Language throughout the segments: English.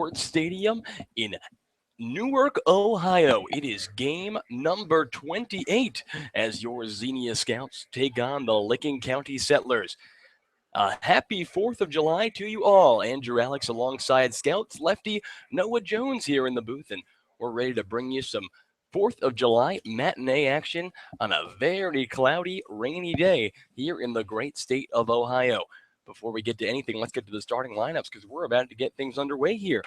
Sports Stadium in Newark, Ohio. It is game number 28 as your Xenia Scouts take on the Licking County Settlers. Happy 4th of July to you all. Andrew Alix alongside Scouts lefty Noah Jones here in the booth, and we're ready to bring you some 4th of July matinee action on a very cloudy, rainy day here in the great state of Ohio. Before we get to anything, let's get to the starting lineups because we're about to get things underway here.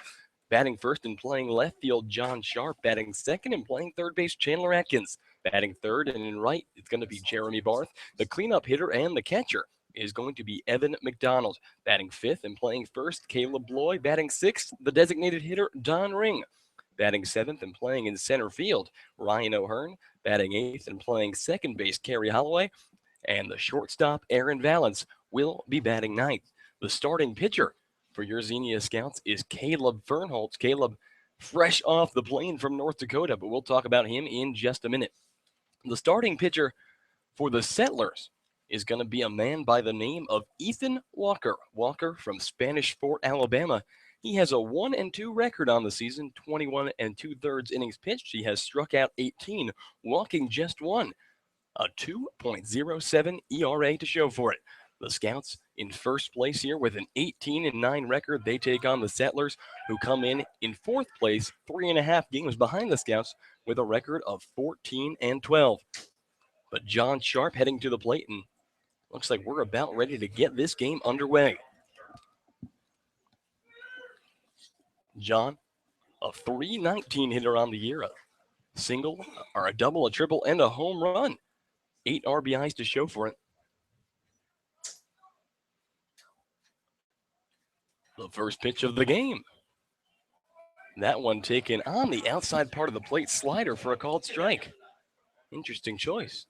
Batting first and playing left field, John Sharp. Batting second and playing third base, Chandler Atkins. Batting third and in right, it's going to be Jeremy Barth. The cleanup hitter and the catcher is going to be Evan McDonald. Batting fifth and playing first, Caleb Bloy. Batting sixth, the designated hitter, Don Ring. Batting seventh and playing in center field, Ryan O'Hearn. Batting eighth and playing second base, Kerry Holloway. And the shortstop, Aaron Valance, will be batting ninth. The starting pitcher for your Xenia Scouts is Caleb Fernholtz. Caleb, fresh off the plane from North Dakota, but we'll talk about him in just a minute. The starting pitcher for the Settlers is going to be a man by the name of Ethan Walker. Walker from Spanish Fort, Alabama. He has a 1-2 record on the season, 21 2/3 innings pitched. He has struck out 18, walking just one, a 2.07 ERA to show for it. The Scouts in first place here with an 18-9 record. They take on the Settlers, who come in fourth place, 3.5 games behind the Scouts with a record of 14-12. But John Sharp heading to the plate, and looks like we're about ready to get this game underway. John, a 319 hitter on the year, a single or a double, a triple, and a home run. 8 RBIs to show for it. The first pitch of the game. That one taken on the outside part of the plate, slider for a called strike. Interesting choice.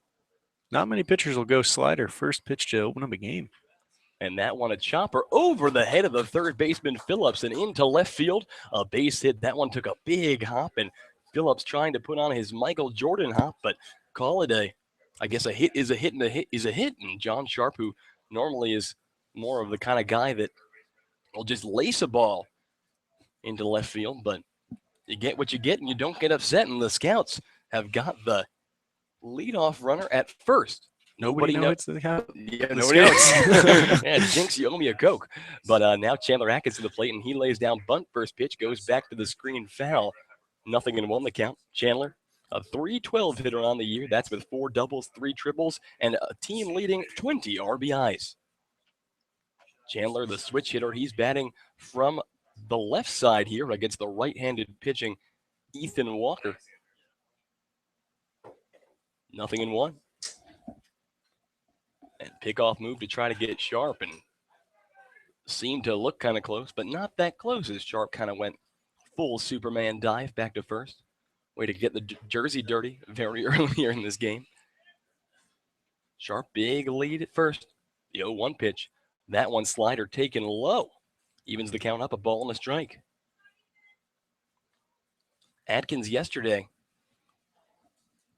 Not many pitchers will go slider first pitch to open up a game. And that one, a chopper over the head of the third baseman, Phillips, and into left field. A base hit. That one took a big hop, and Phillips trying to put on his Michael Jordan hop, but call it I guess a hit is a hit, and a hit is a hit. And John Sharp, who normally is more of the kind of guy that will just lace a ball into left field, but you get what you get, and you don't get upset. And the Scouts have got the leadoff runner at first. Nobody knows the Scouts. Yeah, Jinx, you owe me a Coke. But now Chandler Atkins to the plate, and he lays down bunt. First pitch goes back to the screen, foul. 0-1 the count. Chandler, a 312 hitter on the year. That's with 4 doubles, 3 triples, and a team-leading 20 RBIs. Chandler, the switch hitter, he's batting from the left side here against the right-handed pitching Ethan Walker. 0-1. And pickoff move to try to get Sharp, and seemed to look kind of close, but not that close as Sharp kind of went full Superman dive back to first. Way to get the jersey dirty very early here in this game. Sharp, big lead at first. The 0-1 pitch. That one slider taken low. Evens the count up, a ball and a strike. Atkins yesterday,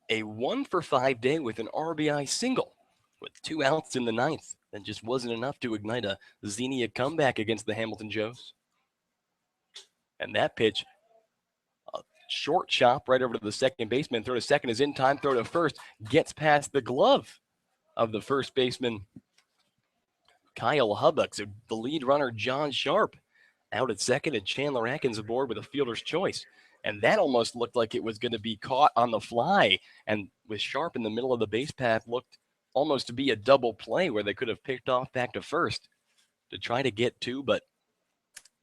a 1-for-5 day with an RBI single with 2 outs in the ninth. That just wasn't enough to ignite a Xenia comeback against the Hamilton Joes. And that pitch, a short chop right over to the second baseman. Throw to second is in time. Throw to first. Gets past the glove of the first baseman, Kyle Hubbuck. So the lead runner, John Sharp, out at second, and Chandler Atkins aboard with a fielder's choice. And that almost looked like it was going to be caught on the fly. And with Sharp in the middle of the base path, looked almost to be a double play where they could have picked off back to first to try to get 2, but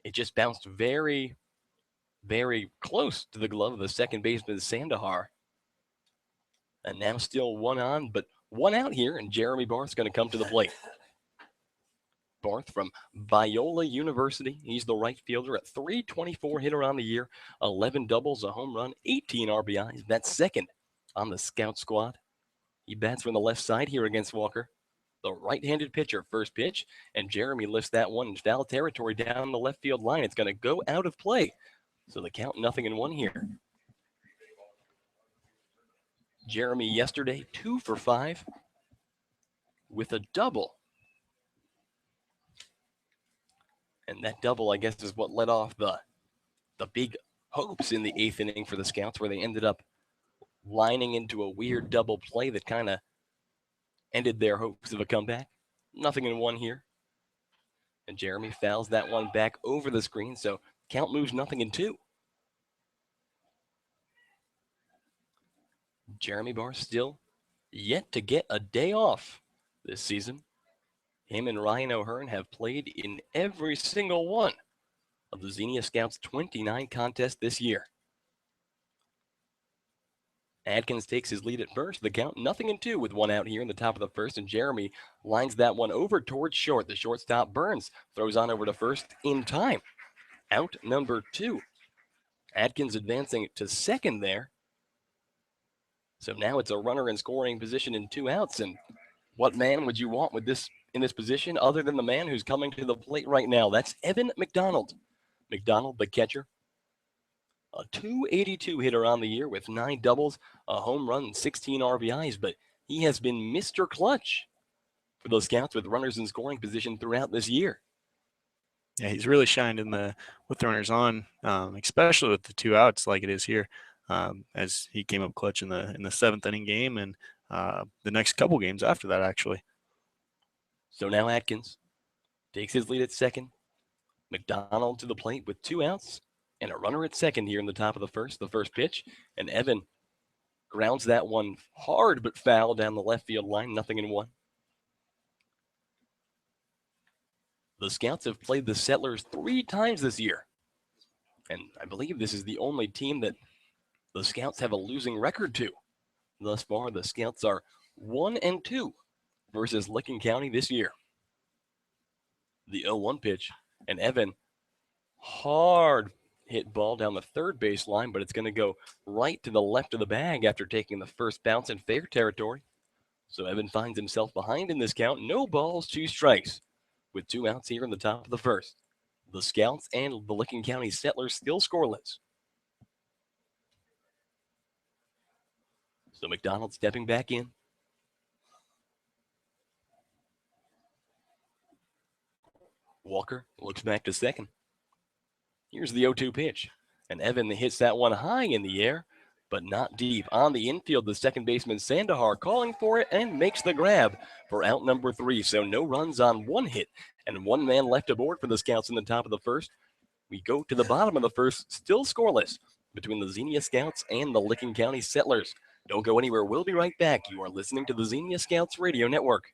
it just bounced very, very close to the glove of the second baseman, Sandahar. And now still 1 on, but 1 out here, and Jeremy Barth's going to come to the plate. Barth from Biola University. He's the right fielder, at 324 hitter on the year, 11 doubles, a home run, 18 RBIs. That's second on the scout squad. He bats from the left side here against Walker. The right-handed pitcher, first pitch, and Jeremy lifts that one in foul territory down the left field line. It's going to go out of play. So the count 0-1 here. Jeremy yesterday 2-for-5 with a double. And that double, I guess, is what led off the the big hopes in the 8th inning for the Scouts, where they ended up lining into a weird double play that kind of ended their hopes of a comeback. Nothing in one here. And Jeremy fouls that one back over the screen, so count moves nothing in two. Jeremy Barr still yet to get a day off this season. Him and Ryan O'Hearn have played in every single one of the Xenia Scouts' 29 contests this year. Adkins takes his lead at first. The count nothing in two with one out here in the top of the first, and Jeremy lines that one over towards short. The shortstop Burns throws on over to first in time. Out number 2. Adkins advancing to second there. So now it's a runner in scoring position in 2 outs. And what man would you want with this in this position other than the man who's coming to the plate right now? That's Evan McDonald. McDonald, the catcher, a .282 hitter on the year with 9 doubles, a home run, and 16 RBIs, but he has been Mr. Clutch for those Scouts with runners in scoring position throughout this year. Yeah, he's really shined with the runners on, especially with the 2 outs like it is here, as he came up clutch in the 7th inning game and the next couple games after that, actually. So now Atkins takes his lead at second. McDonald to the plate with 2 outs and a runner at second here in the top of the first pitch. And Evan grounds that one hard but foul down the left field line, nothing in one. The Scouts have played the Settlers 3 times this year. And I believe this is the only team that the Scouts have a losing record to. Thus far, the Scouts are 1-2 versus Licking County this year. The 0-1 pitch, and Evan, hard hit ball down the third base line, but it's going to go right to the left of the bag after taking the first bounce in fair territory. So Evan finds himself behind in this count. No balls, 2 strikes, with 2 outs here in the top of the first. The Scouts and the Licking County Settlers still scoreless. So McDonald stepping back in. Walker looks back to second. Here's the 0-2 pitch. And Evan hits that one high in the air, but not deep. On the infield, the second baseman Sandahar calling for it and makes the grab for out number 3. So no runs on 1 hit and 1 man left aboard for the Scouts in the top of the first. We go to the bottom of the first, still scoreless between the Xenia Scouts and the Licking County Settlers. Don't go anywhere. We'll be right back. You are listening to the Xenia Scouts Radio Network.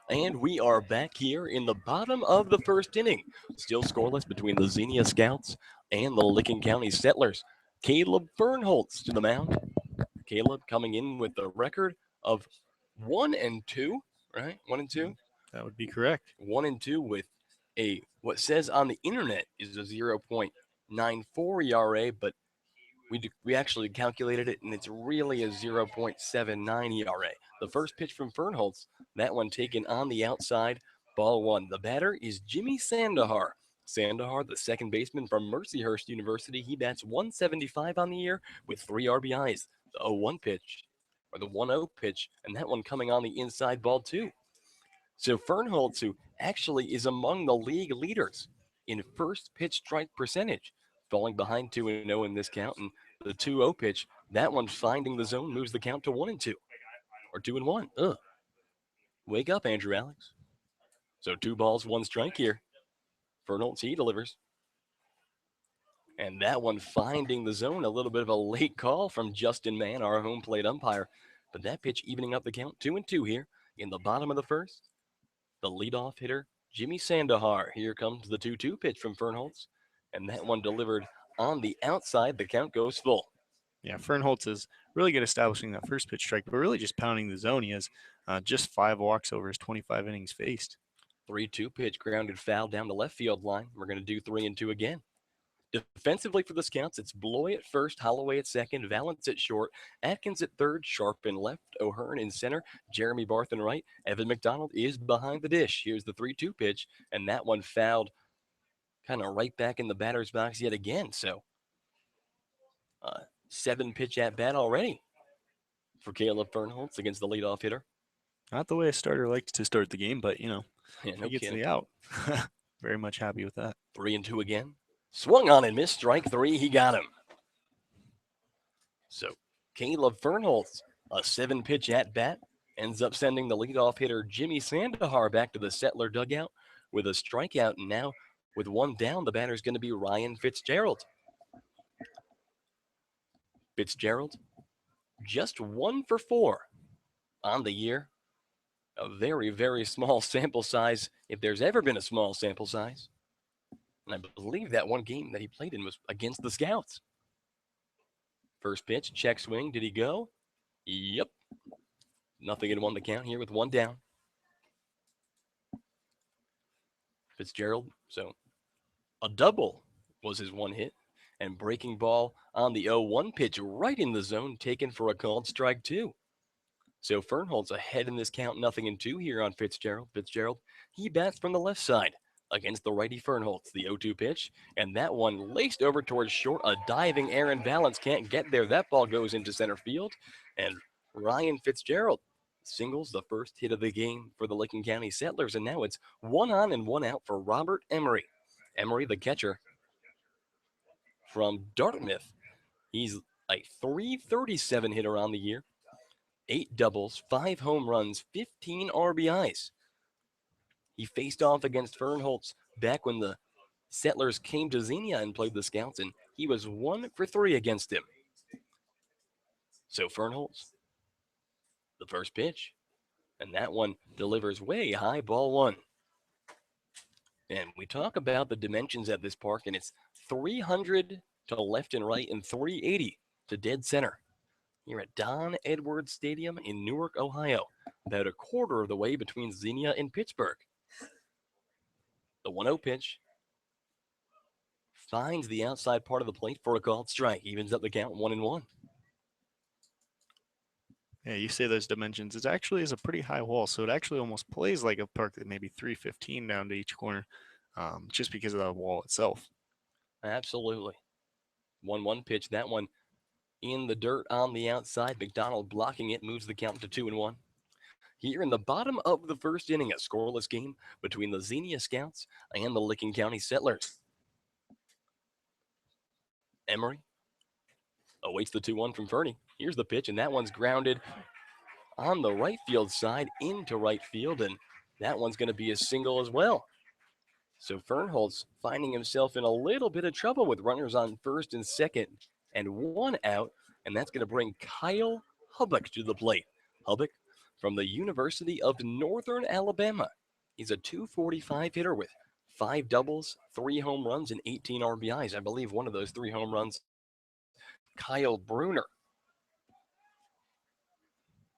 And we are back here in the bottom of the first inning. Still scoreless between the Xenia Scouts and the Licking County Settlers. Caleb Fernholtz to the mound. Caleb coming in with a record of 1-2, right? 1-2. That would be correct. 1-2 with a what says on the internet is a 0.94 ERA, but we actually calculated it, and it's really a 0.79 ERA. The first pitch from Fernholtz, that one taken on the outside, ball one. The batter is Jimmy Sandahar. Sandahar, the second baseman from Mercyhurst University, he bats 175 on the year with 3 RBIs. The 0-1 pitch, or the 1-0 pitch, and that one coming on the inside, ball two. So Fernholtz, who actually is among the league leaders in first pitch strike percentage, falling behind 2-0 in this count, and the 2-0 pitch, that one finding the zone moves the count to 1-2 or 2-1. Ugh. Wake up, Andrew Alix. So 2 balls, 1 strike here. Fernholtz, he delivers. And that one finding the zone, a little bit of a late call from Justin Mann, our home plate umpire. But that pitch evening up the count, 2-2 here in the bottom of the first. The leadoff hitter, Jimmy Sandahar. Here comes the 2-2 pitch from Fernholtz. And that one delivered on the outside. The count goes full. Yeah, Fernholtz is really good establishing that first pitch strike, but really just pounding the zone. He has just 5 walks over his 25 innings faced. 3-2 pitch, grounded foul down the left field line. We're going to do 3-2 again. Defensively for the Scouts, it's Bloy at first, Holloway at second, Valance at short, Atkins at third, Sharp in left, O'Hearn in center, Jeremy Barth in right. Evan McDonald is behind the dish. Here's the 3-2 pitch, and that one fouled kind of right back in the batter's box yet again. So, 7 pitch at bat already for Caleb Fernholtz against the leadoff hitter. Not the way a starter likes to start the game, but, Yeah, if no he gets kidding. the out, very much happy with that. 3-2 again. Swung on and missed. Strike three. He got him. So Caleb Fernholtz, a 7 pitch at bat, ends up sending the leadoff hitter Jimmy Sandahar back to the Settler dugout with a strikeout. And now, with one down, the batter's going to be Ryan Fitzgerald. Fitzgerald, just 1 for 4 on the year. A very, very small sample size, if there's ever been a small sample size. And I believe that one game that he played in was against the Scouts. First pitch, check swing. Did he go? Yep. Nothing in one to count here with one down. Fitzgerald, so a double was his one hit. And breaking ball on the 0-1 pitch right in the zone, taken for a called strike two. So Fernholtz ahead in this count, 0-2 here on Fitzgerald. Fitzgerald, he bats from the left side against the righty Fernholtz, the 0-2 pitch, and that one laced over towards short. A diving Aaron Valance can't get there. That ball goes into center field, and Ryan Fitzgerald singles the first hit of the game for the Licking County Settlers, and now it's 1 on and 1 out for Robert Emery. Emery, the catcher from Dartmouth. He's a 337 hitter on the year. 8 doubles, 5 home runs, 15 RBIs. He faced off against Fernholtz back when the Settlers came to Xenia and played the Scouts, and he was 1 for 3 against him. So Fernholtz, the first pitch, and that one delivers way high, ball one. And we talk about the dimensions at this park, and it's 300 to left and right and 380 to dead center. Here at Don Edwards Stadium in Newark, Ohio, about a quarter of the way between Xenia and Pittsburgh. The 1-0 pitch finds the outside part of the plate for a called strike. Evens up the count 1-1. Yeah, you say those dimensions. It actually is a pretty high wall, so it actually almost plays like a park that maybe 315 down to each corner, just because of the wall itself. Absolutely. 1-1 pitch. That one in the dirt on the outside. McDonald blocking it, moves the count to 2-1. Here in the bottom of the first inning, a scoreless game between the Xenia Scouts and the Licking County Settlers. Emery awaits the 2-1 from Fernie. Here's the pitch, and that one's grounded on the right field side into right field, and that one's going to be a single as well. So Fernholtz finding himself in a little bit of trouble with runners on first and second and 1 out, and that's going to bring Kyle Hubbock to the plate. Hubbock, from the University of Northern Alabama. He's a 245 hitter with 5 doubles, 3 home runs, and 18 RBIs. I believe one of those 3 home runs, Kyle Bruner.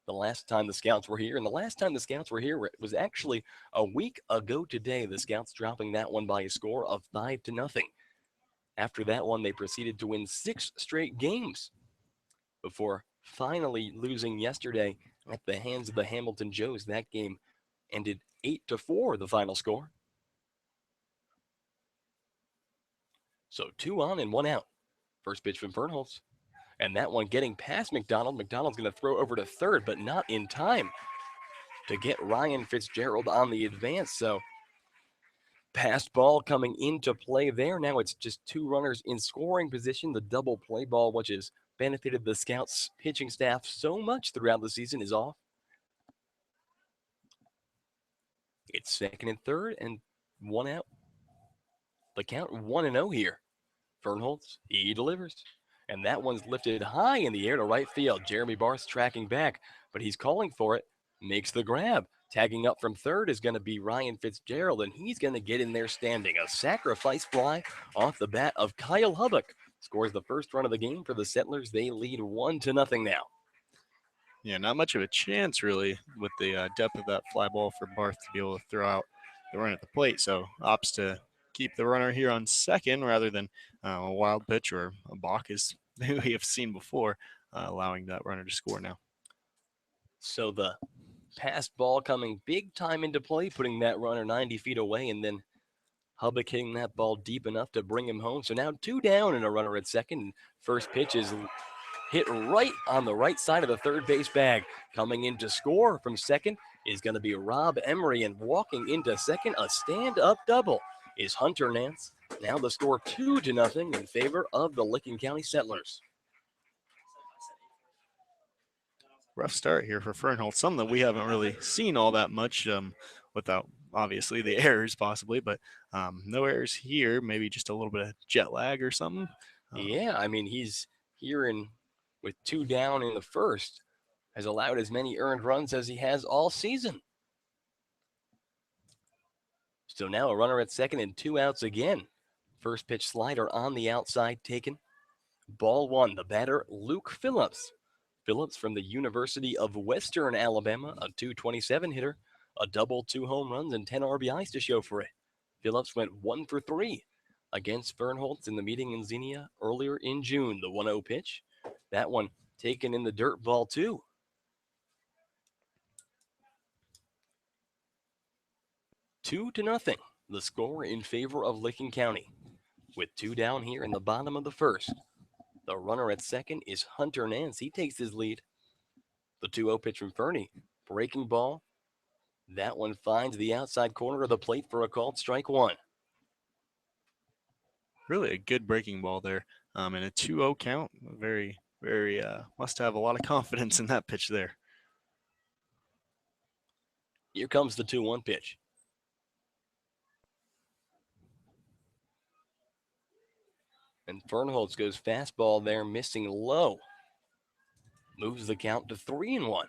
The last time the Scouts were here, and the last time the Scouts were here was actually a week ago today. The Scouts dropping that one by a score of 5-0. After that one, they proceeded to win 6 straight games before finally losing yesterday at the hands of the Hamilton Joes. That game ended 8-4, the final score. So 2 on and 1 out. First pitch from Fernholz. And that one getting past McDonald. McDonald's going to throw over to third, but not in time to get Ryan Fitzgerald on the advance. So passed ball coming into play there. Now it's just 2 runners in scoring position. The double play ball, which has benefited the Scouts pitching staff so much throughout the season, is off. It's second and third and 1 out. The count 1-0 here. Fernholz, he delivers. And that one's lifted high in the air to right field. Jeremy Barth tracking back, but he's calling for it, makes the grab. Tagging up from third is going to be Ryan Fitzgerald, and he's going to get in there standing. A sacrifice fly off the bat of Kyle Hubbock. Scores the first run of the game for the Settlers. They lead 1-0 now. Yeah, not much of a chance, really, with the depth of that fly ball for Barth to be able to throw out the run at the plate. So opts to keep the runner here on second rather than a wild pitch or a balk, as we have seen before, allowing that runner to score now. So the passed ball coming big time into play, putting that runner 90 feet away, and then Hubbock hitting that ball deep enough to bring him home. So now 2 down and a runner at second. First pitch is hit right on the right side of the third base bag. Coming in to score from second is going to be Rob Emery, and walking into second, a stand-up double is Hunter Nance. Now the score 2-0 in favor of the Licking County Settlers. Rough start here for Fernholz, something that we haven't really seen all that much without obviously the errors possibly, but no errors here, maybe just a little bit of jet lag or something. Yeah, I mean, he's here with 2 down in the first, has allowed as many earned runs as he has all season. So now a runner at second and 2 outs again. First pitch slider on the outside taken. Ball 1, the batter, Luke Phillips. Phillips from the University of Western Alabama, a 227 hitter, a double, 2 home runs, and 10 RBIs to show for it. Phillips went 1 for 3 against Fernholz in the meeting in Xenia earlier in June. The 1-0 pitch. That one taken in the dirt, ball 2. 2-0, the score in favor of Licking County. With 2 down here in the bottom of the first. The runner at second is Hunter Nance. He takes his lead. The 2-0 pitch from Fernie. Breaking ball. That one finds the outside corner of the plate for a called strike 1. Really a good breaking ball there. And a 2-0 count. Very, very must have a lot of confidence in that pitch there. Here comes the 2-1 pitch. And Fernholz goes fastball there, missing low. Moves the count to 3-1.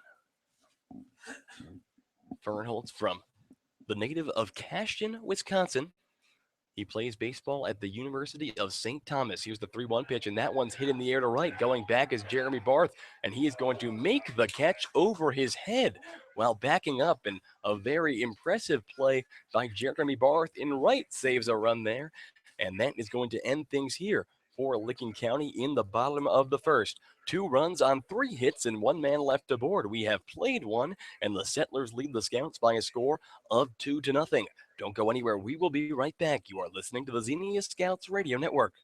Fernholz from the native of Cashton, Wisconsin. He plays baseball at the University of St. Thomas. Here's the 3-1 pitch, and that one's hit in the air to right. Going back is Jeremy Barth, and he is going to make the catch over his head while backing up. And a very impressive play by Jeremy Barth in right saves a run there. And that is going to end things here for Licking County in the bottom of the first. 2 runs on 3 hits and 1 man left aboard. We have played 1, and the Settlers lead the Scouts by a score of 2-0. Don't go anywhere. We will be right back. You are listening to the Xenia Scouts Radio Network.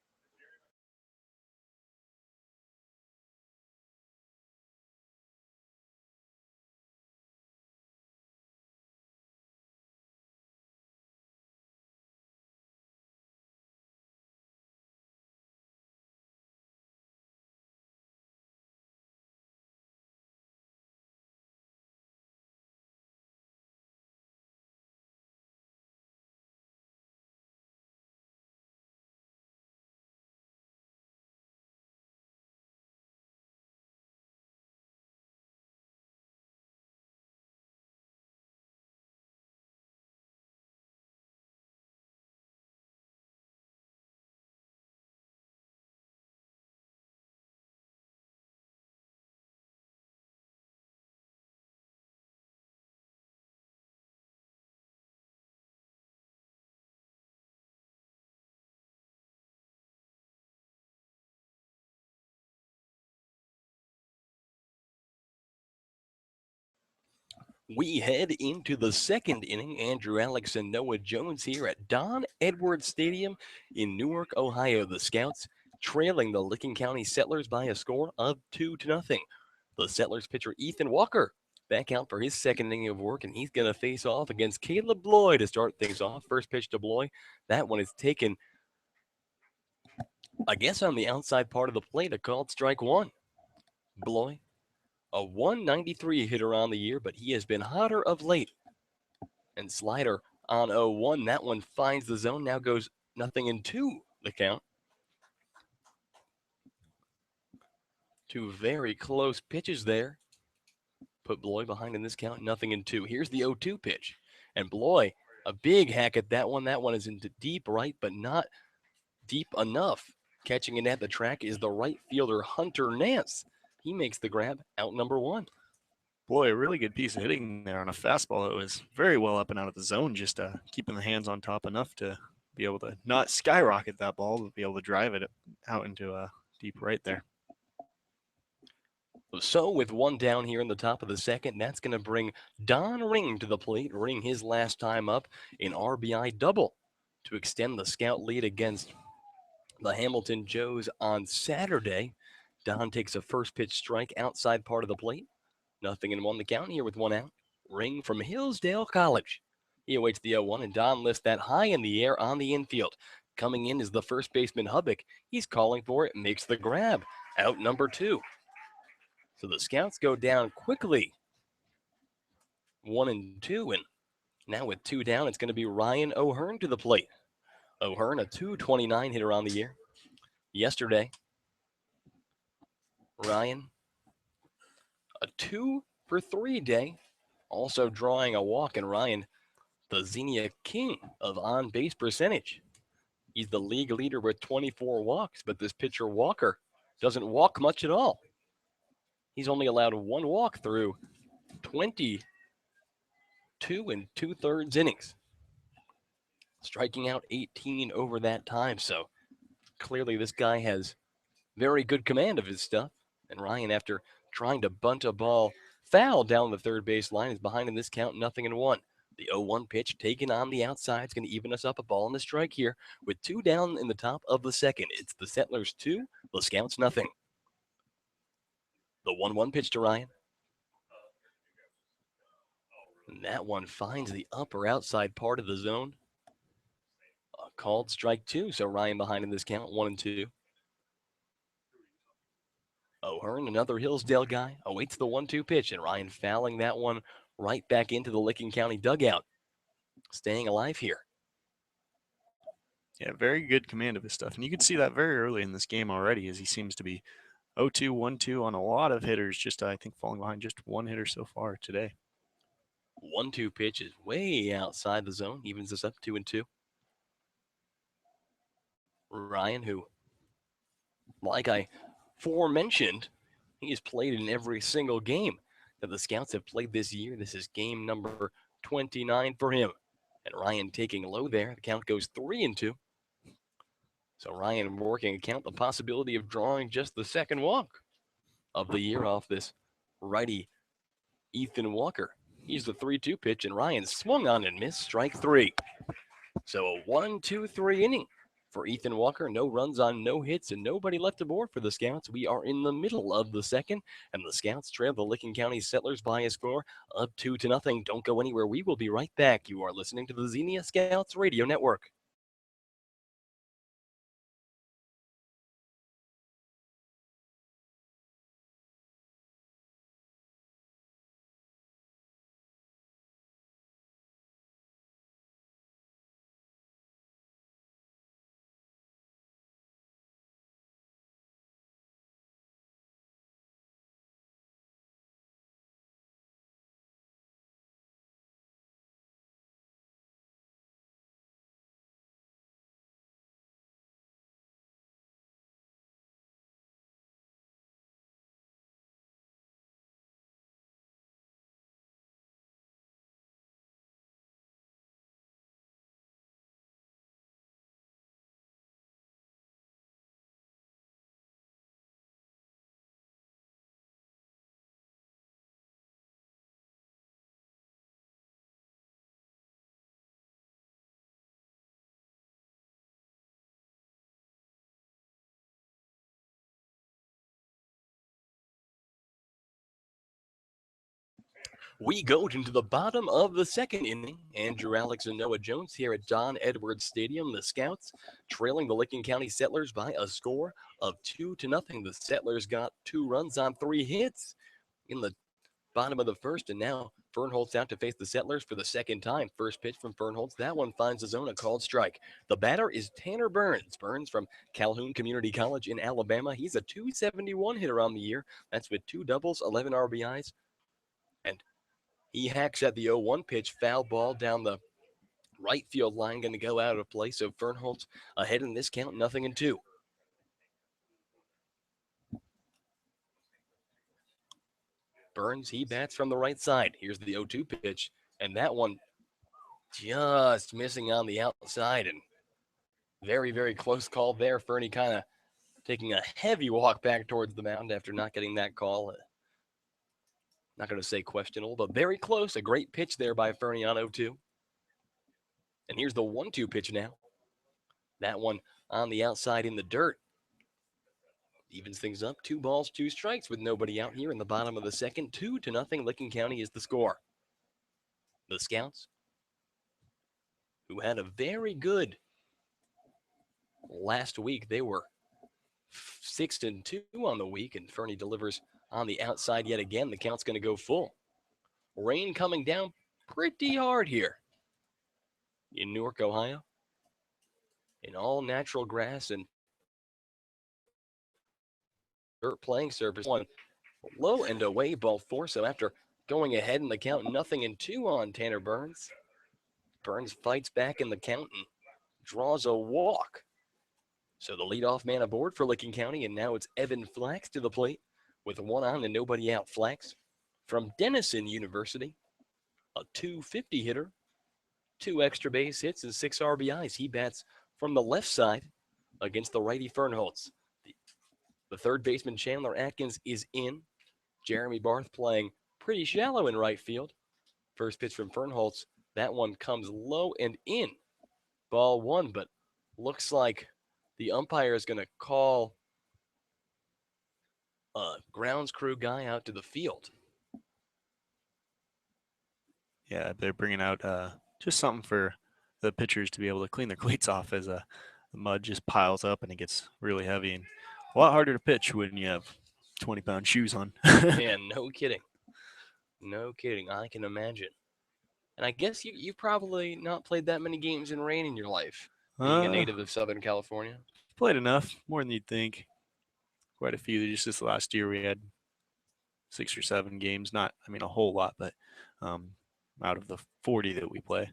We head into the second inning. Andrew Alix and Noah Jones here at Don Edwards Stadium in Newark, Ohio. The Scouts trailing the Licking County Settlers by a score of 2-0. The Settlers pitcher Ethan Walker back out for his second inning of work, and he's going to face off against Caleb Bloy to start things off. First pitch to Bloy. That one is taken, I guess, on the outside part of the plate. A called strike one. Bloy, a 193 hitter on the year, but he has been hotter of late. And slider on 0-1. That one finds the zone. Now goes 0-2 the count. Two very close pitches there. Put Bloy behind in this count, 0-2. Here's the 0-2 pitch. And Bloy, a big hack at that one. That one is into deep right, but not deep enough. Catching it at the track is the right fielder, Hunter Nance. He makes the grab, out number one. Boy, a really good piece of hitting there on a fastball that was very well up and out of the zone, just keeping the hands on top enough to be able to not skyrocket that ball, but be able to drive it out into a deep right there. So with one down here in the top of the second, that's going to bring Don Ring to the plate. Ring his last time up in RBI double to extend the Scout lead against the Hamilton Joes on Saturday. Don takes a first pitch strike outside part of the plate. 0-1 the count here with one out. Ring from Hillsdale College. He awaits the 0-1, and Don lifts that high in the air on the infield. Coming in is the first baseman Hubbock. He's calling for it, makes the grab. Out number two. So the Scouts go down quickly. 1-2, and now with two down, it's going to be Ryan O'Hearn to the plate. O'Hearn, a 229 hitter on the year. Yesterday, Ryan, a 2 for 3 day, also drawing a walk, and Ryan, the Xenia king of on-base percentage. He's the league leader with 24 walks, but this pitcher Walker doesn't walk much at all. He's only allowed one walk through 22 2/3 innings, striking out 18 over that time. So clearly this guy has very good command of his stuff. And Ryan, after trying to bunt a ball foul down the third base line, is behind in this count, 0-1. The 0-1 pitch taken on the outside is going to even us up, a ball and a strike here with two down in the top of the second. It's the Settlers 2, the Scouts 0. The 1-1 pitch to Ryan. And that one finds the upper outside part of the zone. A called strike two, so Ryan behind in this count, 1-2. O'Hearn, another Hillsdale guy, awaits the 1-2 pitch, and Ryan fouling that one right back into the Licking County dugout. Staying alive here. Yeah, very good command of his stuff. And you can see that very early in this game already, as he seems to be 0-2, 1-2 on a lot of hitters, just I think falling behind just one hitter so far today. 1-2 pitch is way outside the zone, evens us up 2-2. Ryan, who, like I forementioned, he has played in every single game that the Scouts have played this year. This is game number 29 for him. And Ryan taking low there. The count goes 3-2. So Ryan working a count, the possibility of drawing just the second walk of the year off this righty Ethan Walker. He's the 3-2 pitch, and Ryan swung on and missed, strike three. So a 1-2-3 inning for Ethan Walker. No runs on no hits and nobody left aboard for the Scouts. We are in the middle of the second, and the Scouts trail the Licking County Settlers by a score of 2-0. Don't go anywhere. We will be right back. You are listening to the Xenia Scouts Radio Network. We go into the bottom of the second inning. Andrew Alex and Noah Jones here at Don Edwards Stadium. The Scouts trailing the Licking County Settlers by a score of 2-0. The Settlers got 2 runs on 3 hits in the bottom of the first, and now Fernholz out to face the Settlers for the second time. First pitch from Fernholz. That one finds the zone, a called strike. The batter is Tanner Burns. Burns from Calhoun Community College in Alabama. He's a 271 hitter on the year. That's with 2 doubles, 11 RBIs, and he hacks at the 0-1 pitch, foul ball down the right field line, going to go out of play. So Fernholz ahead in this count, 0-2. Burns, he bats from the right side. Here's the 0-2 pitch, and that one just missing on the outside, and very, very close call there. Fernie kind of taking a heavy walk back towards the mound after not getting that call. Not going to say questionable, but very close. A great pitch there by Fernie on 0-2. And here's the 1-2 pitch now. That one on the outside in the dirt. Evens things up. 2 balls, 2 strikes with nobody out here in the bottom of the second. 2-0. Licking County is the score. The Scouts, who had a very good last week, they were 6-2 on the week, and Fernie delivers on the outside yet again. The count's going to go full. Rain coming down pretty hard here in Newark, Ohio. In all natural grass and dirt playing surface. One low and away, ball 4. So after going ahead in the count, 0-2 on Tanner Burns. Burns fights back in the count and draws a walk. So the leadoff man aboard for Licking County, and now it's Evan Flax to the plate with 1 on and nobody out. Flax from Denison University, a 250 hitter, 2 extra base hits and 6 RBIs. He bats from the left side against the righty Fernholz. The third baseman Chandler Atkins is in. Jeremy Barth playing pretty shallow in right field. First pitch from Fernholz. That one comes low and in. Ball 1, but looks like the umpire is going to call a grounds crew guy out to the field. Yeah, they're bringing out just something for the pitchers to be able to clean their cleats off as the mud just piles up and it gets really heavy and a lot harder to pitch when you have 20-pound shoes on. Man, no kidding. No kidding. I can imagine. And I guess you've probably not played that many games in rain in your life, being a native of Southern California. Played enough, more than you'd think. Quite a few. Just this last year we had 6 or 7 games. Not, I mean, a whole lot, but out of the 40 that we play.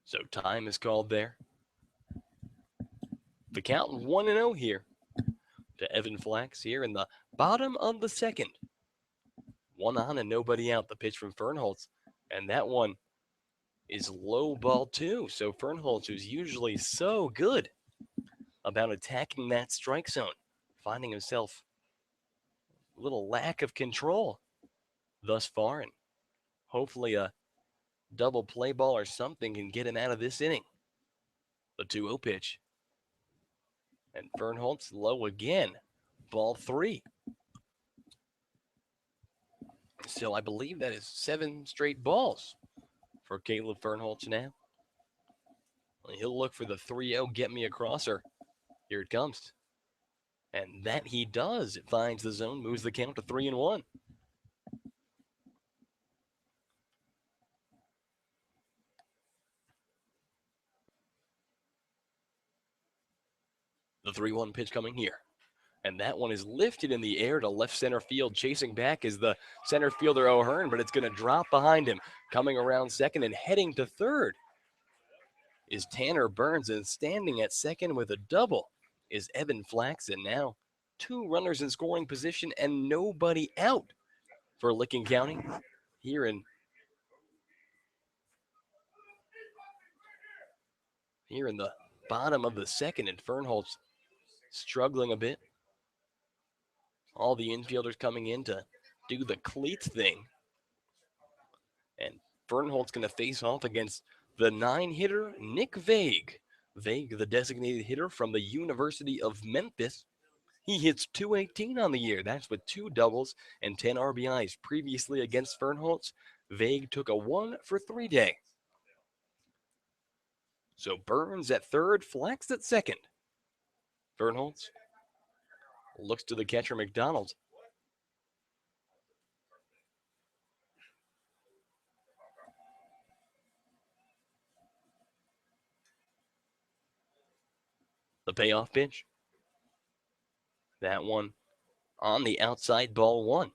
So time is called there. The count 1-0 here to Evan Flax here in the bottom of the second. 1 on and nobody out. The pitch from Fernholz, and that one is low ball 2. So Fernholz, who's usually so good about attacking that strike zone, finding himself a little lack of control thus far, and hopefully a double play ball or something can get him out of this inning. The 2-0 pitch. And Fernholz low again. Ball 3. So I believe that is 7 straight balls for Caleb Fernholz now. He'll look for the 3-0 get me a crosser. Here it comes. And that he does. It finds the zone, moves the count to 3-1. The 3-1 pitch coming here. And that one is lifted in the air to left center field. Chasing back is the center fielder O'Hearn, but it's going to drop behind him. Coming around second and heading to third is Tanner Burns, and standing at second with a double is Evan Flax. And now 2 runners in scoring position and nobody out for Licking County here in the bottom of the second, and Fernholz struggling a bit. All the infielders coming in to do the cleats thing. And Fernholz going to face off against the 9-hitter, Nick Vague. Vague, the designated hitter from the University of Memphis. He hits 218 on the year. That's with 2 doubles and 10 RBIs. Previously against Fernholz, Vague took a 1 for 3 day. So Burns at third, Flax at second. Fernholz looks to the catcher, McDonald. The payoff pitch. That one on the outside, ball 1.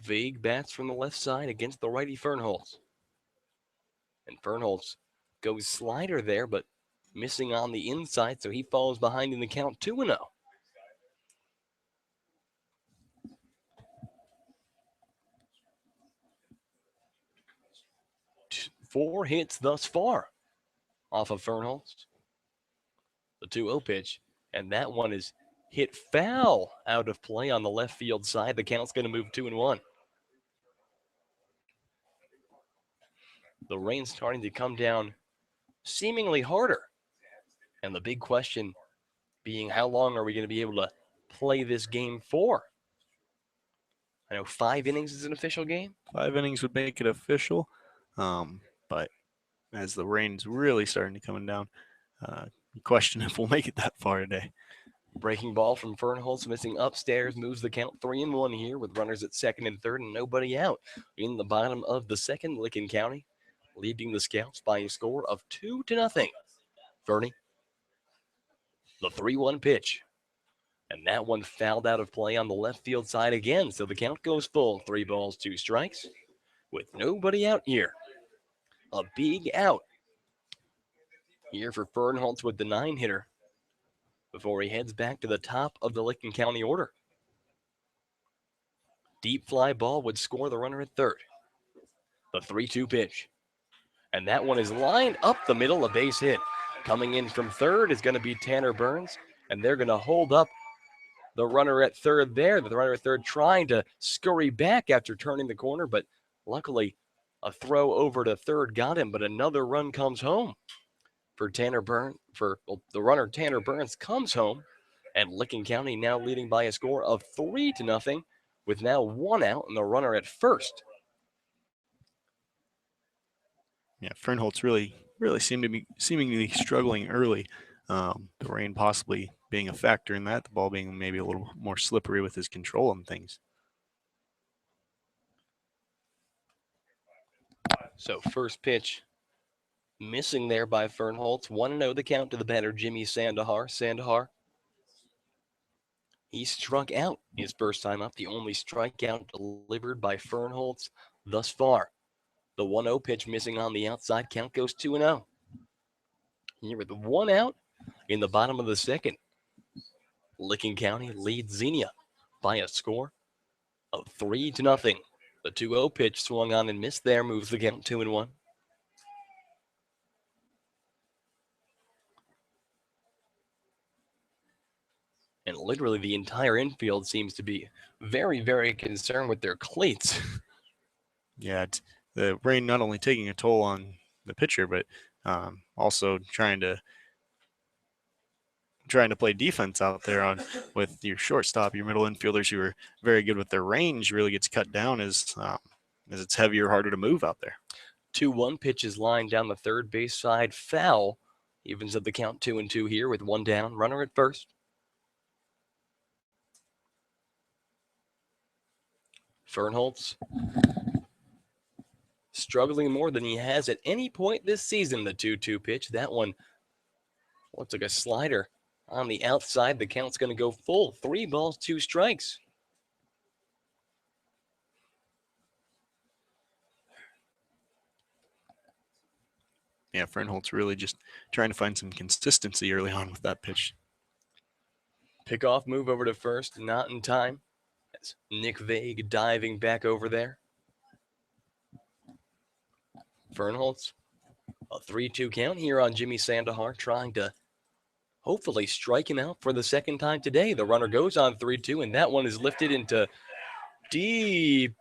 Vague bats from the left side against the righty Fernholz. And Fernholz goes slider there, but missing on the inside, so he falls behind in the count 2-0. 4 hits thus far off of Fernholz. The 2-0 pitch, and that one is hit foul out of play on the left field side. The count's going to move 2-1. The rain's starting to come down seemingly harder. And the big question being, how long are we going to be able to play this game for? I know 5 innings is an official game. 5 innings would make it official. But as the rain's really starting to come down, you question if we'll make it that far today. Breaking ball from Fernholz, missing upstairs, moves the count 3-1 here with runners at second and third and nobody out. In the bottom of the second, Licking County leading the Scouts by a score of 2-0. Fernie, the 3-1 pitch. And that one fouled out of play on the left field side again, so the count goes full. 3 balls, 2 strikes with nobody out here. A big out here for Fernholz with the 9-hitter before he heads back to the top of the Licking County order. Deep fly ball would score the runner at third. The 3-2 pitch. And that one is lined up the middle, a base hit. Coming in from third is going to be Tanner Burns, and they're going to hold up the runner at third there. The runner at third trying to scurry back after turning the corner, but luckily a throw over to third got him, but another run comes home for Tanner Burns. The runner Tanner Burns comes home, and Licking County now leading by a score of 3-0 with now 1 out and the runner at first. Yeah, Fernholz really seemed to be seemingly struggling early. The rain possibly being a factor in that, the ball being maybe a little more slippery with his control and things. So first pitch missing there by Fernholz. 1-0 the count to the batter, Jimmy Sandahar. Sandahar, he struck out his first time up, the only strikeout delivered by Fernholz thus far. The 1-0 pitch missing on the outside, count goes 2-0. Here with 1 out in the bottom of the second. Licking County leads Xenia by a score of 3-0. The 2-0 pitch swung on and missed there, moves the count 2-1. And literally the entire infield seems to be very, very concerned with their cleats. Yeah, the rain not only taking a toll on the pitcher, but also trying to play defense out there with your shortstop, your middle infielders who are very good with their range really gets cut down as it's heavier, harder to move out there. 2-1 pitch is lined down the third base side, foul. Evens up the count 2-2 here with 1 down, runner at first. Fernholz struggling more than he has at any point this season. The 2-2 pitch, that one looks like a slider on the outside. The count's going to go full. 3 balls, 2 strikes. Yeah, Fernholz really just trying to find some consistency early on with that pitch. Pickoff move over to first, not in time. That's Nick Vague diving back over there. Fernholz, a 3-2 count here on Jimmy Sandahar, trying to hopefully strike him out for the second time today. The runner goes on 3-2, and that one is lifted into deep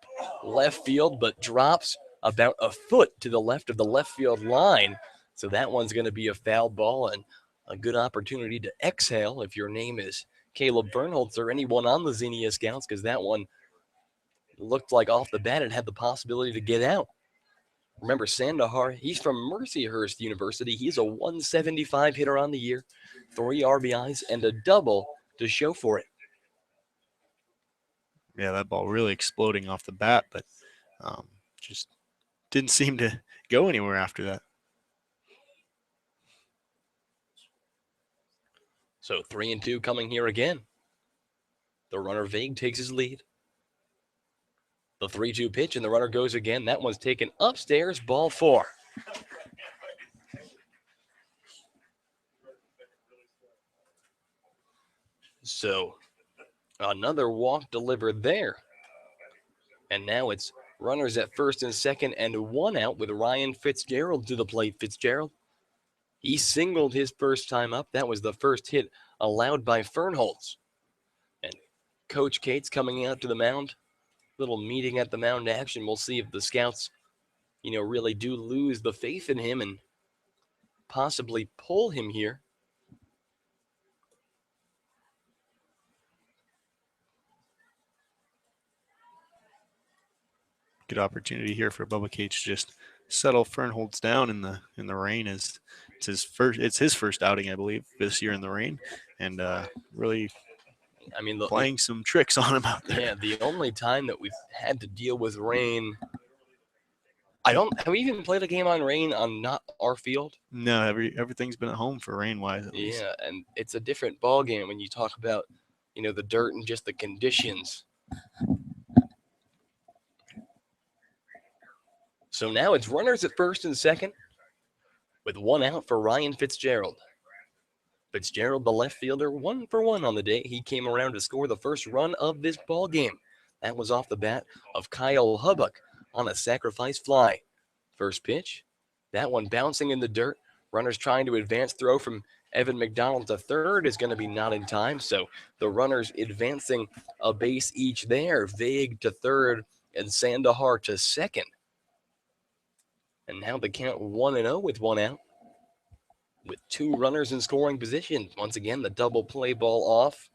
left field, but drops about a foot to the left of the left field line. So that one's going to be a foul ball and a good opportunity to exhale if your name is Caleb Bernholtz or anyone on the Xenia Scouts, because that one looked like off the bat it had the possibility to get out. Remember, Sandahar, he's from Mercyhurst University. He's a 175 hitter on the year, 3 RBIs, and a double to show for it. Yeah, that ball really exploding off the bat, but just didn't seem to go anywhere after that. So 3-2 coming here again. The runner Vague takes his lead. The 3-2 pitch, and the runner goes again. That one's taken upstairs, ball 4. So another walk delivered there. And now it's runners at first and second and 1 out with Ryan Fitzgerald to the plate. Fitzgerald, he singled his first time up. That was the first hit allowed by Fernholtz. And Coach Cates coming out to the mound. Little meeting at the mound action. We'll see if the scouts, really do lose the faith in him and possibly pull him here. Good opportunity here for Bubba Cates to just settle Fernholtz down in the rain. It's his first outing, I believe, this year in the rain, and really playing some tricks on him out there. Yeah, the only time that we've had to deal with rain, have we even played a game on rain on not our field? No, everything's been at home for rain-wise at least. Yeah, and it's a different ball game when you talk about, the dirt and just the conditions. So now it's runners at first and second with 1 out for Ryan Fitzgerald. Fitzgerald, the left fielder, 1 for 1 on the day. He came around to score the first run of this ball game. That was off the bat of Kyle Hubbuck on a sacrifice fly. First pitch, that one bouncing in the dirt. Runners trying to advance throw from Evan McDonald to third is going to be not in time. So the runners advancing a base each there. Vague to third and Sandahar to second. And now the count 1-0 with 1 out. With 2 runners in scoring position. Once again, the double play ball off.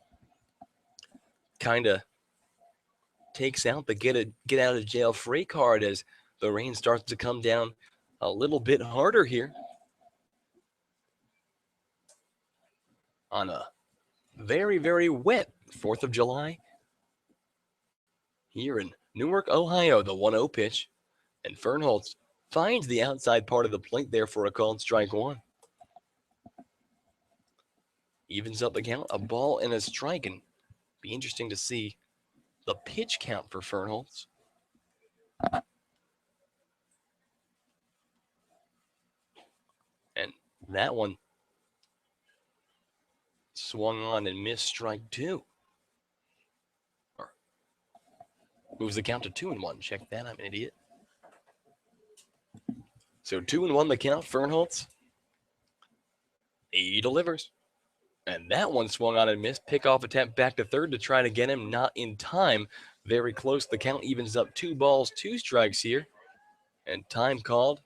Kind of takes out the get out of jail free card as the rain starts to come down a little bit harder here. On a very, very wet 4th of July here in Newark, Ohio, the 1-0 pitch. And Fernholtz finds the outside part of the plate there for a called strike 1. Evens up the count, a ball and a strike, and be interesting to see the pitch count for Fernholtz. And that one swung on and missed strike 2. Moves the count to 2-1. Check that, I'm an idiot. So 2-1 the count, Fernholtz. He delivers. And that one swung on and missed. Pickoff attempt back to third to try to get him. Not in time. Very close. The count evens up 2 balls, 2 strikes here. And time called.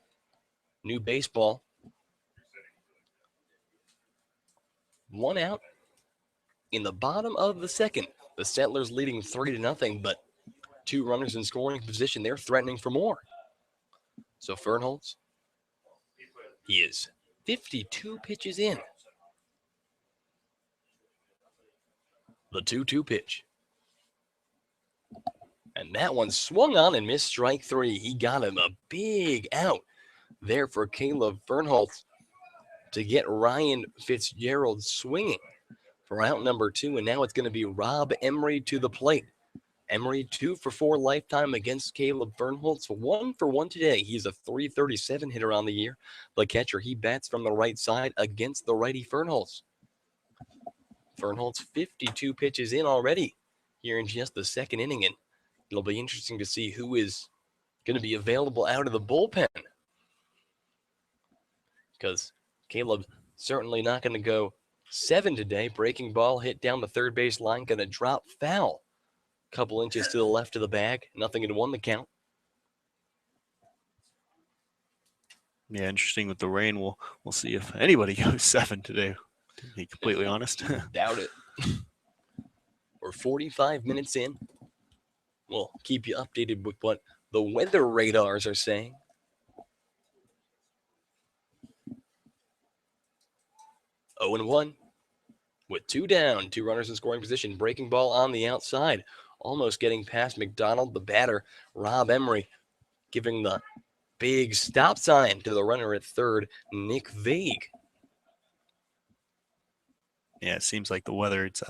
New baseball. 1 out in the bottom of the second. The Settlers leading 3-0, but 2 runners in scoring position. They're threatening for more. So Fernholtz, he is 52 pitches in. The 2-2 pitch. And that one swung on and missed strike 3. He got him a big out there for Caleb Fernholtz to get Ryan Fitzgerald swinging for out number 2. And now it's going to be Rob Emery to the plate. Emery 2 for 4 lifetime against Caleb Fernholtz. 1 for 1 today. He's a .337 hitter on the year. The catcher, he bats from the right side against the righty Fernholtz. Fernholtz 52 pitches in already here in just the second inning, and it'll be interesting to see who is going to be available out of the bullpen, because Caleb's certainly not going to go 7 today. Breaking ball hit down the third base line, going to drop foul. Couple inches to the left of the bag. Nothing in 1 the count. Yeah, interesting with the rain. We'll see if anybody goes 7 today. To be completely honest. Doubt it. We're 45 minutes in. We'll keep you updated with what the weather radars are saying. 0-1 with 2 down, 2 runners in scoring position. Breaking ball on the outside, almost getting past McDonald, the batter, Rob Emery, giving the big stop sign to the runner at third, Nick Vague. Yeah, it seems like the weather, it's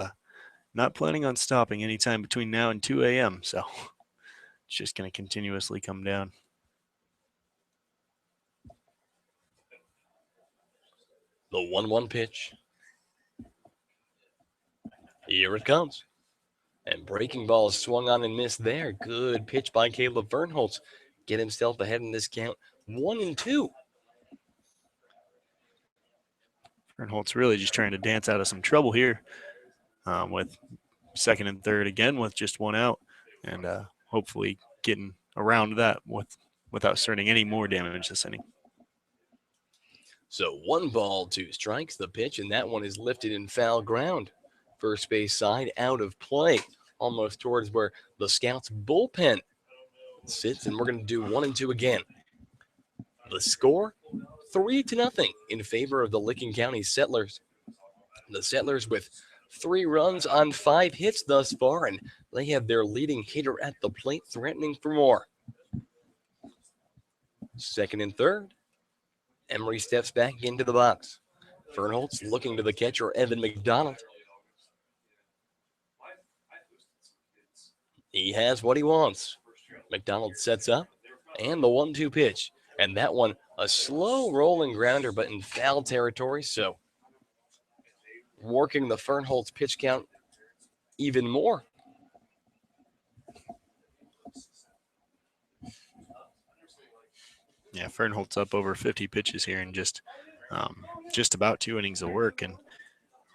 not planning on stopping anytime between now and 2 a.m. So it's just going to continuously come down. The 1-1 pitch. Here it comes. And breaking ball swung on and missed there. Good pitch by Caleb Fernholz. Get himself ahead in this count. 1-2. Fernholz really just trying to dance out of some trouble here with second and third again with just 1 out, and hopefully getting around that without starting any more damage this inning. So 1 ball, 2 strikes. The pitch, and that one is lifted in foul ground. First base side out of play, almost towards where the Scouts bullpen sits, and we're going to do 1-2 again. The score, 3-0 in favor of the Licking County Settlers. The Settlers with 3 runs on 5 hits thus far, and they have their leading hitter at the plate threatening for more. Second and third. Emery steps back into the box. Fernholz looking to the catcher, Evan McDonald. He has what he wants. McDonald sets up, and the 1-2 pitch. And that one, a slow rolling grounder, but in foul territory, so working the Fernholz pitch count even more. Yeah, Fernholz up over 50 pitches here in just about 2 innings of work, and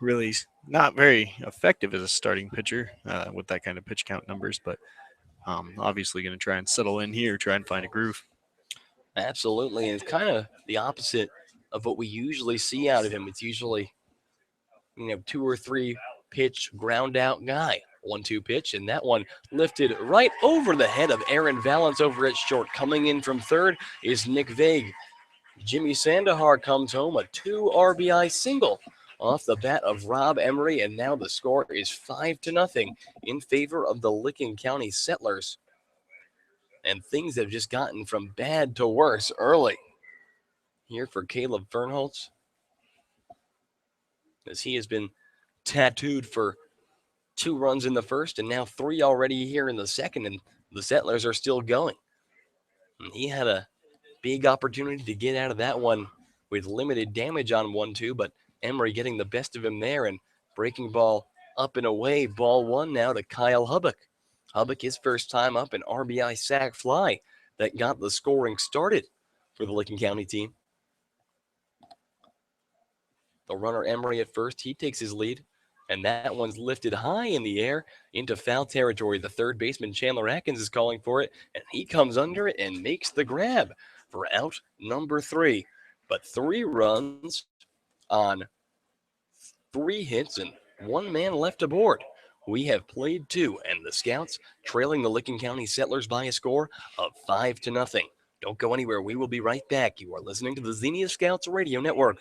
really not very effective as a starting pitcher with that kind of pitch count numbers, but obviously going to try and settle in here, try and find a groove. Absolutely, and it's kind of the opposite of what we usually see out of him. It's usually, 2 or 3 pitch ground out guy. 1-2 pitch, and that one lifted right over the head of Aaron Valance over at short. Coming in from third is Nick Vague. Jimmy Sandahar comes home, a 2 RBI single off the bat of Rob Emery, and now the score is 5-0 in favor of the Licking County Settlers. And things have just gotten from bad to worse early here for Caleb Fernholz, as he has been tattooed for 2 runs in the first and now 3 already here in the second, and the Settlers are still going. And he had a big opportunity to get out of that one with limited damage on 1-2, but Emery getting the best of him there, and breaking ball up and away. Ball 1 now to Kyle Hubbock. Hubbock, his first time up, an RBI sac fly that got the scoring started for the Licking County team. The runner Emery at first, he takes his lead, and that one's lifted high in the air into foul territory. The third baseman Chandler Atkins is calling for it, and he comes under it and makes the grab for out number 3. But 3 runs on 3 hits and 1 man left aboard. We have played 2, and the Scouts trailing the Licking County Settlers by a score of 5-0. Don't go anywhere. We will be right back. You are listening to the Xenia Scouts Radio Network.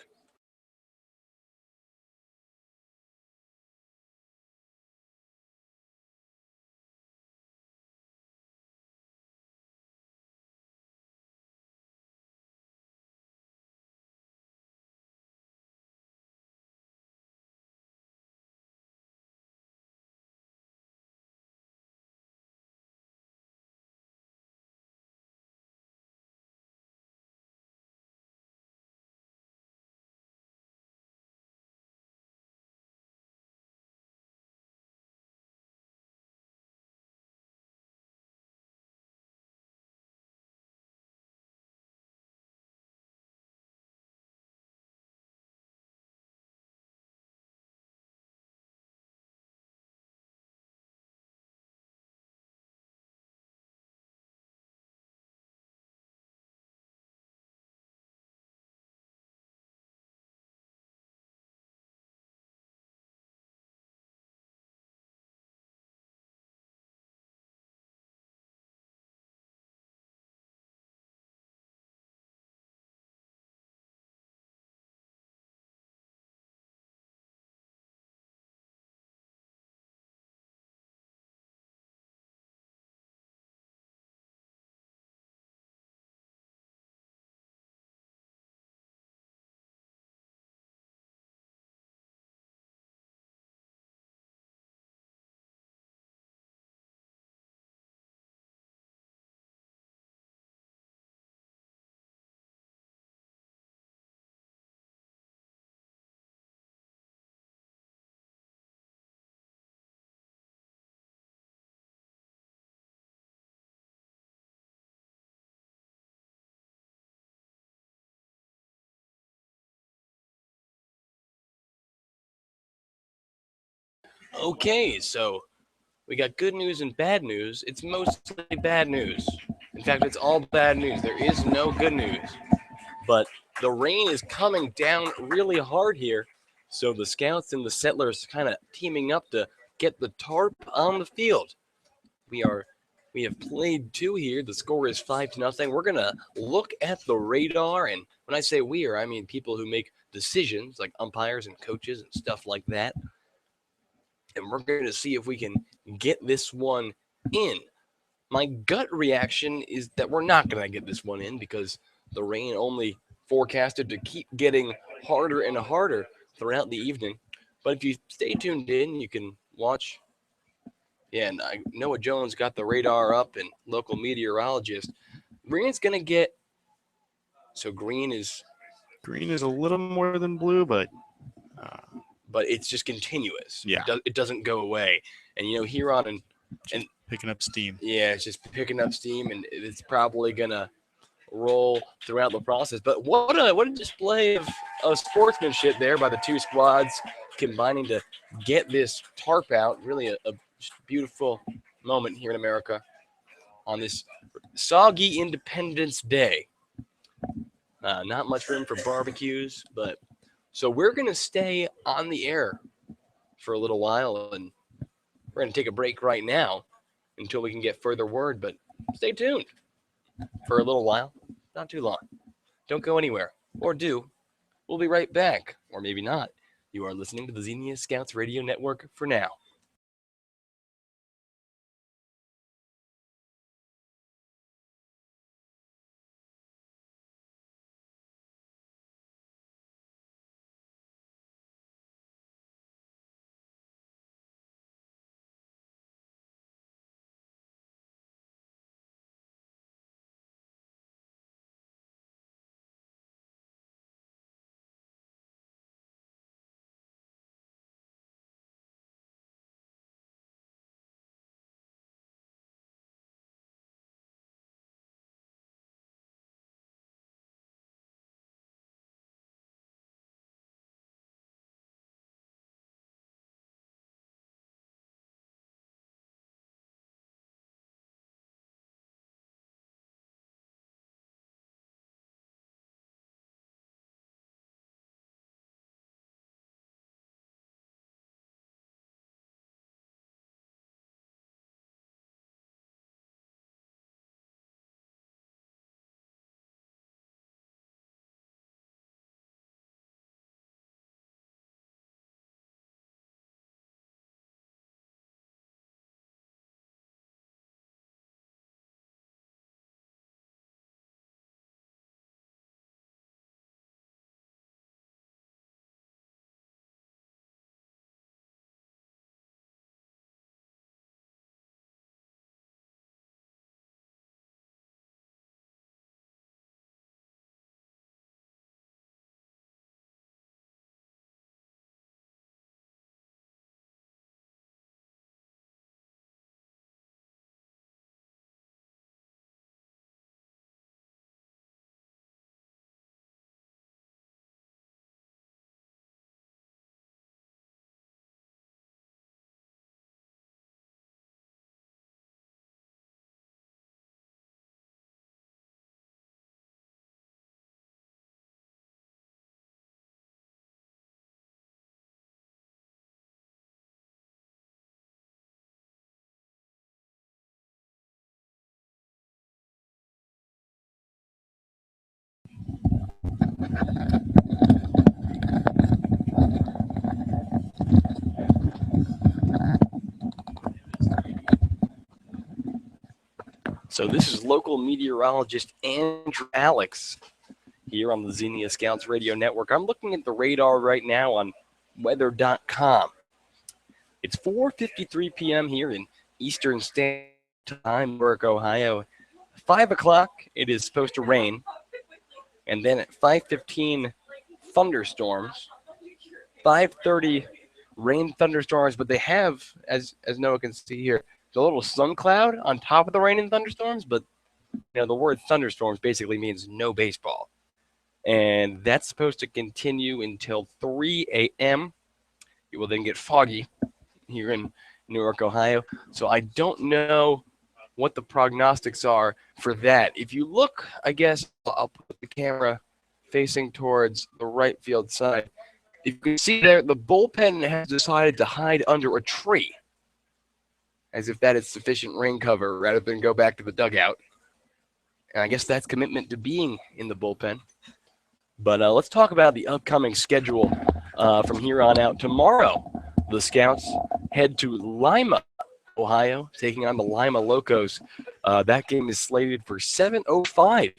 Okay, so we got good news and bad news. It's mostly bad news. In fact, it's all bad news. There is no good news. But the rain is coming down really hard here. So the scouts and the settlers kind of teaming up to get the tarp on the field. We are we have played two here. The score is 5-0. We're gonna look at the radar, and when I say we are, I mean people who make decisions like umpires and coaches and stuff like that. And we're gonna see if we can get this one in. My gut reaction is that we're not gonna get this one in because the rain only forecasted to keep getting harder and harder throughout the evening. But if you stay tuned in, you can watch. Yeah, and Noah Jones got the radar up, and local meteorologist. Green's gonna get. So Green is a little more than blue, uh, but it's just continuous. Yeah. It doesn't go away. And here on and picking up steam. yeah, it's just picking up steam, and it's probably gonna roll throughout the process. But what a display of sportsmanship there by the two squads combining to get this tarp out. Really a beautiful moment here in America on this soggy Independence Day. Not much room for barbecues, but so we're gonna stay on the air for a little while, and we're gonna take a break right now until we can get further word. But stay tuned for a little while, not too long. Don't go anywhere, or do. We'll be right back, or maybe not. You are listening to the Xenia Scouts Radio Network for now. So this is local meteorologist Andrew Alix here on the Xenia Scouts Radio Network. I'm looking at the radar right now on weather.com. It's 4:53 p.m. here in Eastern Standard Time, Newark, Ohio. 5 o'clock, it is supposed to rain. And then at 5:15, thunderstorms. 5:30, rain thunderstorms, but they have, as Noah can see here, the little sun cloud on top of the rain and thunderstorms, but the word thunderstorms basically means no baseball. And that's supposed to continue until 3 a.m. It will then get foggy here in Newark, Ohio. So I don't know what the prognostics are for that. If you look, I guess I'll put the camera facing towards the right field side. If you can see there, the bullpen has decided to hide under a tree, as if that is sufficient rain cover rather than go back to the dugout. And I guess that's commitment to being in the bullpen. But let's talk about the upcoming schedule from here on out. Tomorrow, the Scouts head to Lima, Ohio, taking on the Lima Locos. That game is slated for 7:05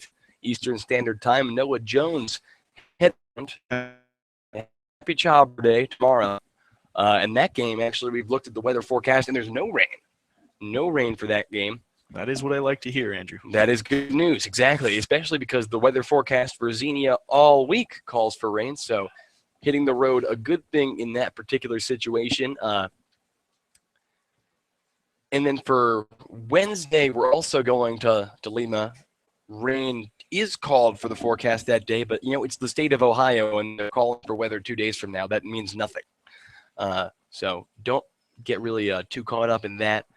Eastern Standard Time. Noah Jones head Happy Child Day tomorrow. And that game, actually, we've looked at the weather forecast, and there's no rain. No rain for that game. That is what I like to hear, Andrew. That is good news, exactly, especially because the weather forecast for Xenia all week calls for rain. So hitting the road, a good thing in that particular situation. And then for Wednesday, we're also going to Lima. Rain is called for the forecast that day, but, it's the state of Ohio, and they're calling for weather 2 days from now. That means nothing. So don't get really too caught up in that.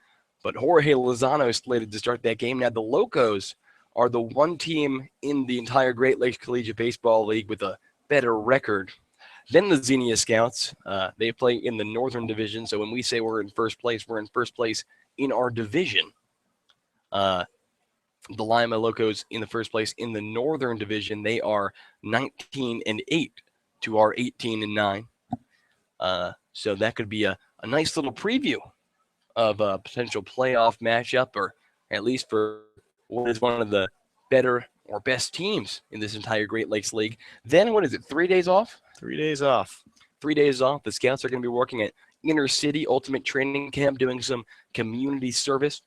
But Jorge Lozano is slated to start that game. Now, the Locos are the one team in the entire Great Lakes Collegiate Baseball League with a better record than the Xenia Scouts. They play in the Northern Division, so when we say we're in first place in our division. The Lima Locos in the first place in the Northern Division. They are 19-8 to our 18-9. So that could be a nice little preview of a potential playoff matchup, or at least for what is one of the better or best teams in this entire Great Lakes League. Then, what is it, 3 days off? 3 days off. 3 days off. The Scouts are going to be working at Inner City Ultimate Training Camp, doing some community service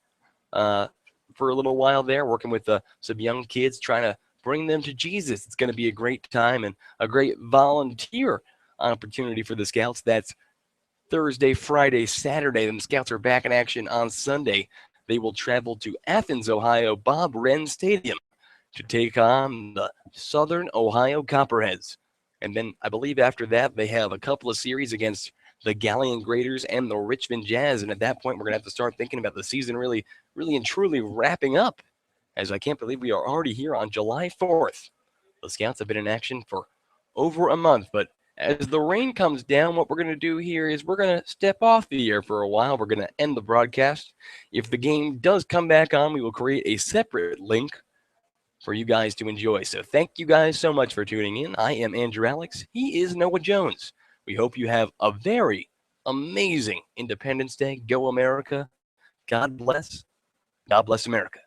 for a little while there, working with some young kids, trying to bring them to Jesus. It's going to be a great time and a great volunteer opportunity for the Scouts. That's Thursday, Friday, Saturday. Then the Scouts are back in action on Sunday. They will travel to Athens, Ohio, Bob Wren Stadium to take on the Southern Ohio Copperheads. And then I believe after that, they have a couple of series against the Galleon Graders and the Richmond Jazz. And at that point, we're going to have to start thinking about the season really and truly wrapping up, as I can't believe we are already here on July 4th. The Scouts have been in action for over a month, but as the rain comes down, what we're going to do here is we're going to step off the air for a while. We're going to end the broadcast. If the game does come back on, we will create a separate link for you guys to enjoy. So thank you guys so much for tuning in. I am Andrew Alix. He is Noah Jones. We hope you have a very amazing Independence Day. Go America. God bless. God bless America.